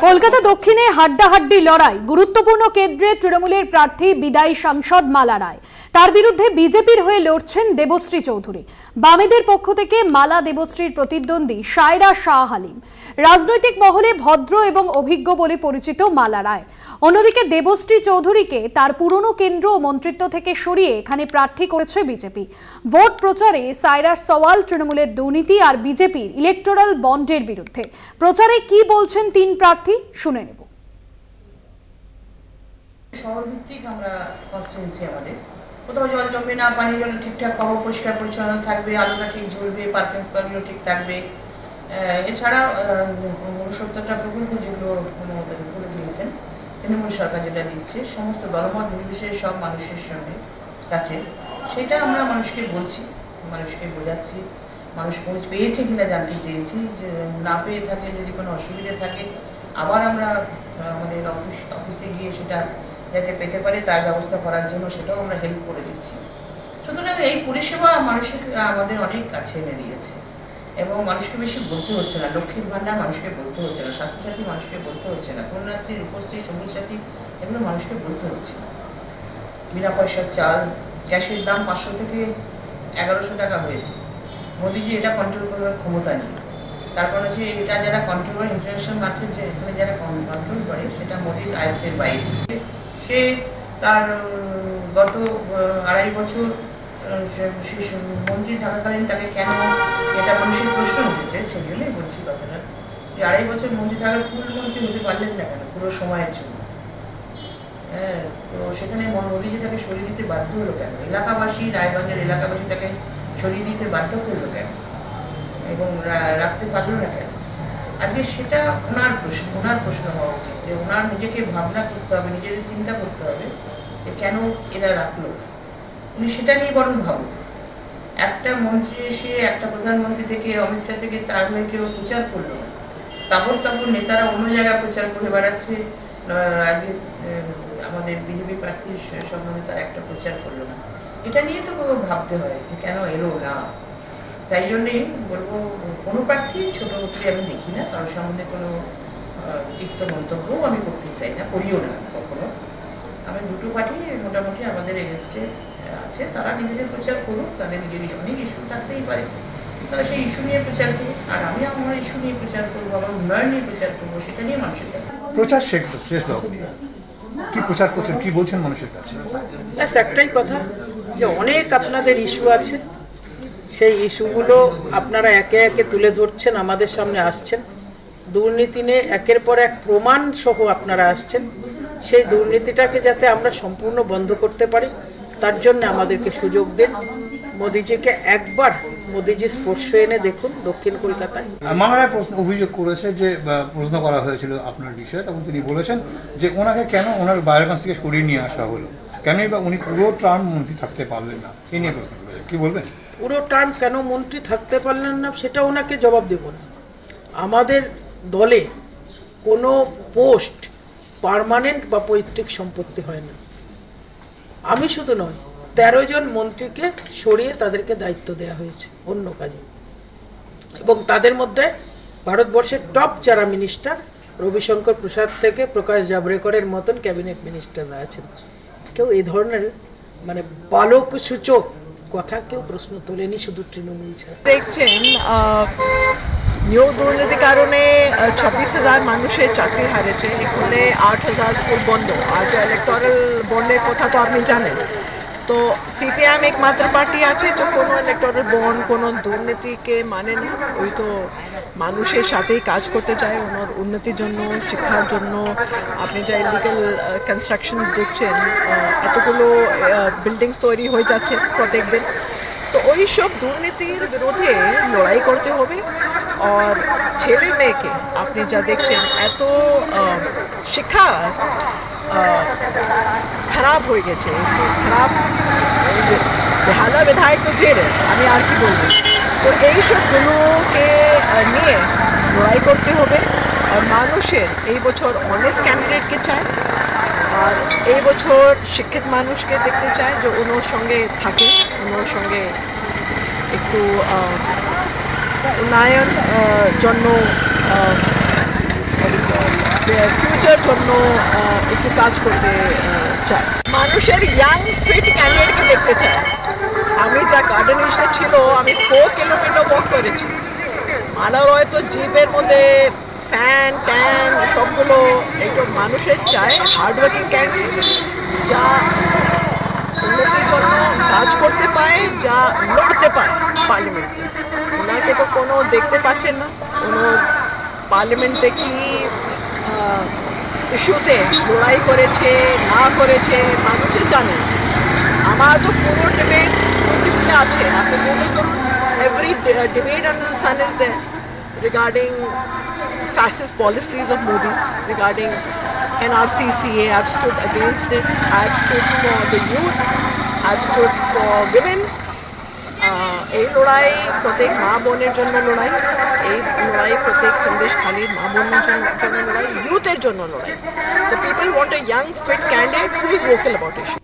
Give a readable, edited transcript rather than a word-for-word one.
কলকাতা দক্ষিণে হাড্ডাহাড্ডি লড়াই, গুরুত্বপূর্ণ কেন্দ্রে তৃণমূলের প্রার্থী বিদায়ী সাংসদ মালা রায়, তার বিরুদ্ধে বিজেপির হয়ে লড়ছেন দেবশ্রী চৌধুরী। বামেদের পক্ষ থেকে মালা দেবশ্রীর প্রতিদ্বন্দ্বী সায়রা শাহ হালিম। রাজনৈতিক মহলে ভদ্র এবং অভিজ্ঞ বলে পরিচিত মালা রায়। অন্যদিকে দেবশ্রী চৌধুরীকে তার পুরনো কেন্দ্র ও মন্ত্রিত্ব থেকে সরিয়ে এখানে প্রার্থী করেছে বিজেপি। ভোট প্রচারে সায়রার সওয়াল তৃণমূলের দুর্নীতি আর বিজেপির ইলেকটোরাল বন্ডের বিরুদ্ধে। প্রচারে কি বলছেন তিন প্রার্থী শুনে নেব। শহর ভিত্তিক আমরা কনস্টিটুয়েন্সি, আমাদের কোথাও জল জমবে না, পানি জল ঠিকঠাক পাবো, পরিষ্কার পরিচ্ছন্ন থাকবে, আলোটা ঠিক জ্বলবে, পার্কিং স্পটগুলো ঠিক থাকবে। এছাড়া 70টা প্রকল্প যেগুলো করে দিয়েছেন তৃণমূল সরকার, যেটা দিচ্ছে সমস্ত দলমত নির্বিশেষে সব মানুষের সঙ্গে কাছে, সেটা আমরা মানুষকে বলছি, মানুষকে বোঝাচ্ছি। মানুষ পৌঁছ পেয়েছে কিনা জানতে চেয়েছি, যে না পেয়ে থাকলে যদি কোনো অসুবিধে থাকে আবার আমরা আমাদের অফিসে গিয়ে সেটা যাতে পেতে পারে তার ব্যবস্থা করার জন্য সেটাও আমরা হেল্প করে দিচ্ছি। সুতরাং এই পরিষেবা মানুষকে আমাদের অনেক কাছে এনে দিয়েছে এবং মানুষকে বেশি বলতে হচ্ছে না। লক্ষ্মীর ভাণ্ডার মানুষকে বলতে হচ্ছে না, স্বাস্থ্যসাথী মানুষকে বলতে হচ্ছে না, কন্যাশ্রী, রূপশ্রী, সবুজ সাথী এগুলো মানুষকে বলতে হচ্ছে না। বিনা পয়সার চাল, গ্যাসের দাম 500 থেকে 1100 টাকা হয়েছে। মোদিজি এটা কন্ট্রোল করার ক্ষমতা নেই। তার কারণ হচ্ছে এটা যারা কন্ট্রোল করে, ইন্টারন্যাশনাল মার্কেট যে এখানে যারা কন্ট্রোল করে সেটা মোদির আয়ত্তের বাইরে। সে তার গত 2.5 বছর মন্ত্রী থাকাকালীন তাকে কেন, এটা মানুষের প্রশ্ন উঠেছে, সেই জন্যই বলছি কথাটা, যে 2.5 বছর মন্ত্রী থাকার ফুল মন্ত্রী হতে পারলেন না কেন পুরো সময়ের জন্য? তো সেখানে মোদিজি তাকে সরিয়ে দিতে বাধ্য হলো কেন? এলাকাবাসী, রায়গঞ্জের এলাকাবাসী তাকে সরিয়ে দিতে বাধ্য করলো কেন এবং রাখতে পারলো না কেন? আজকে সেটা ওনার প্রশ্ন হওয়া উচিত, যে ওনার নিজেকে ভাবনা করতে হবে, নিজেদের চিন্তা করতে হবে যে কেন এরা রাখলো। উনি সেটা নিয়ে বরং ভাবুন। একটা মন্ত্রী এসে, একটা প্রধানমন্ত্রী থেকে, অমিত শাহ থেকে তার হয়ে কেউ প্রচার করলো না, তারপর নেতারা অন্য জায়গায় প্রচার করে বেড়াচ্ছে। আজকে আমাদের বিজেপি প্রার্থীর সম্বন্ধে তারা একটা প্রচার করলো না, এটা নিয়ে তো ভাবতে হয় যে কেন এলো না। তাই জন্যেই বলবো, কোনো প্রার্থী ছোট করে আমি দেখি না, কারোর সম্বন্ধে কোনো তিক্ত মন্তব্যও আমি করতে চাই না, করিও না কখনো। আমি দুটো পার্টি মোটামুটি আমাদের এগেনস্টে আছে, তারা নিজেদের প্রচার করুক, তাদের নিজের অনেক ইস্যু থাকতেই পারে, তারা সেই ইস্যু নিয়ে প্রচার করুক, আর আমি আমার ইস্যু নিয়ে প্রচার করবো, আমার উন্নয়ন নিয়ে প্রচার করবো, সেটা নিয়ে মানুষের কাছে প্রচার শেষ দাও। কি প্রচার করছেন, কি বলছেন মানুষের কাছে? একটাই কথা, যে অনেক আপনাদের ইস্যু আছে, সেই ইস্যুগুলো আপনারা একে একে তুলে ধরছেন, আমাদের সামনে আসছেন। দুর্নীতি নিয়ে একের পর এক প্রমাণ সহ আপনারা আসছেন। সেই দুর্নীতিটাকে যাতে আমরা সম্পূর্ণ বন্ধ করতে পারি, তার জন্য আমাদেরকে সুযোগ দিন। মোদিজিকে একবার মোদিজি স্পর্শ এনে দেখুন দক্ষিণ কলকাতায়। মালারায় অভিযোগ করেছে, যে প্রশ্ন করা হয়েছিল আপনার বিষয়ে, তখন তিনি বলেছেন যে ওনাকে কেন ওনার বাইরেগঞ্জ থেকে সরিয়ে নিয়ে আসা হলো, কেনই বা উনি পুরো টার্ম মন্ত্রী থাকতে পারলেন না, এই নিয়ে প্রশ্ন করেছে। কি বলবেন? পুরো টার্ম কেন মন্ত্রী থাকতে পারলেন না সেটা ওনাকে জবাব দেব না। আমাদের দলে কোনো পোস্ট পার্মানেন্ট বা পৈতৃক সম্পত্তি হয় না। আমি শুধু নয়, 13 জন মন্ত্রীকে সরিয়ে তাদেরকে দায়িত্ব দেওয়া হয়েছে অন্য কাজে, এবং তাদের মধ্যে ভারতবর্ষের টপ যারা মিনিস্টার, রবিশঙ্কর প্রসাদ থেকে প্রকাশ জাভড়েকরের মতন ক্যাবিনেট মিনিস্টাররা আছেন। কেউ এই ধরনের বালক সূচক কথা কেউ প্রশ্ন তোলেনি, শুধু তৃণমূল ছাড়া। দেখছেন নিয়োগ দুর্নীতির কারণে 26,000 মানুষের চাকরি হারিয়েছে, এখানে 8,000 স্কুল বন্ধ। আর ইলেকটোরাল বন্ডের কথা তো আপনি জানেন। তো সিপিএম একমাত্র পার্টি আছে যে কোনো ইলেকটোরাল বন্ড, কোনো দুর্নীতিকে মানে না। ওই তো মানুষের সাথেই কাজ করতে চায়, ওনার উন্নতির জন্য, শিক্ষার জন্য। আপনি যা ইলিগাল কনস্ট্রাকশন দেখছেন, এতগুলো বিল্ডিংস তৈরি হয়ে যাচ্ছে প্রত্যেক দিন। তো ওই সব দুর্নীতির বিরুদ্ধে লড়াই করতে হবে। আর ছেলে মেয়েকে আপনি যা দেখছেন, এত শিক্ষা খারাপ হয়ে গেছে, খারাপ বেহালা বিধায়ক তো জেলে, আমি আর কি বলবো। তো এইসবগুলোকে নিয়ে লড়াই করতে হবে। আর মানুষের এই বছর অনেস্ট ক্যান্ডিডেটকে চায়, আর এই বছর শিক্ষিত মানুষকে দেখতে চায় যে ওনার সঙ্গে থাকে, ওনার সঙ্গে একটু উন্নয়ন জন্য ফিউচার জন্য একটু কাজ করতে চায়। মানুষের ইয়াং ফিট ক্যান্ডিডেটকে দেখতে চায়। আমি যা গার্ডেন লিস্টে ছিল আমি 4 কিলোমিটার ওয়াক করেছি। মালা রয় তো জিপের মধ্যে ফ্যান ট্যান সবগুলো একটু মানুষের চায় হার্ডওয়ার্কিং ক্যান্ডিডেট যা উন্নতির জন্য কাজ করতে পারে, যা লড়তে পারে পার্লামেন্টে। ওনাকে তো কোনো দেখতে পাচ্ছেন না কোনো পার্লামেন্টে কি ইস্যুতে লড়াই করেছে না করেছে মানুষে জানে। আমার তো পুরো ডিবেটস ইউটিউবে আছে, আপনি গুগল করুন, every debate under the sun is there regarding fascist policies of Modi, regarding NRCCA. I've stood against it. I've stood for the youth. I've stood for women. এই লড়াই প্রত্যেক মা বোনের জন্য লড়াই, এই লড়াই প্রত্যেক সন্দেশ খালির মা বোনের জন্য লড়াই, ইউথের জন্য লড়াই। So people want a young fit candidate who is vocal about it.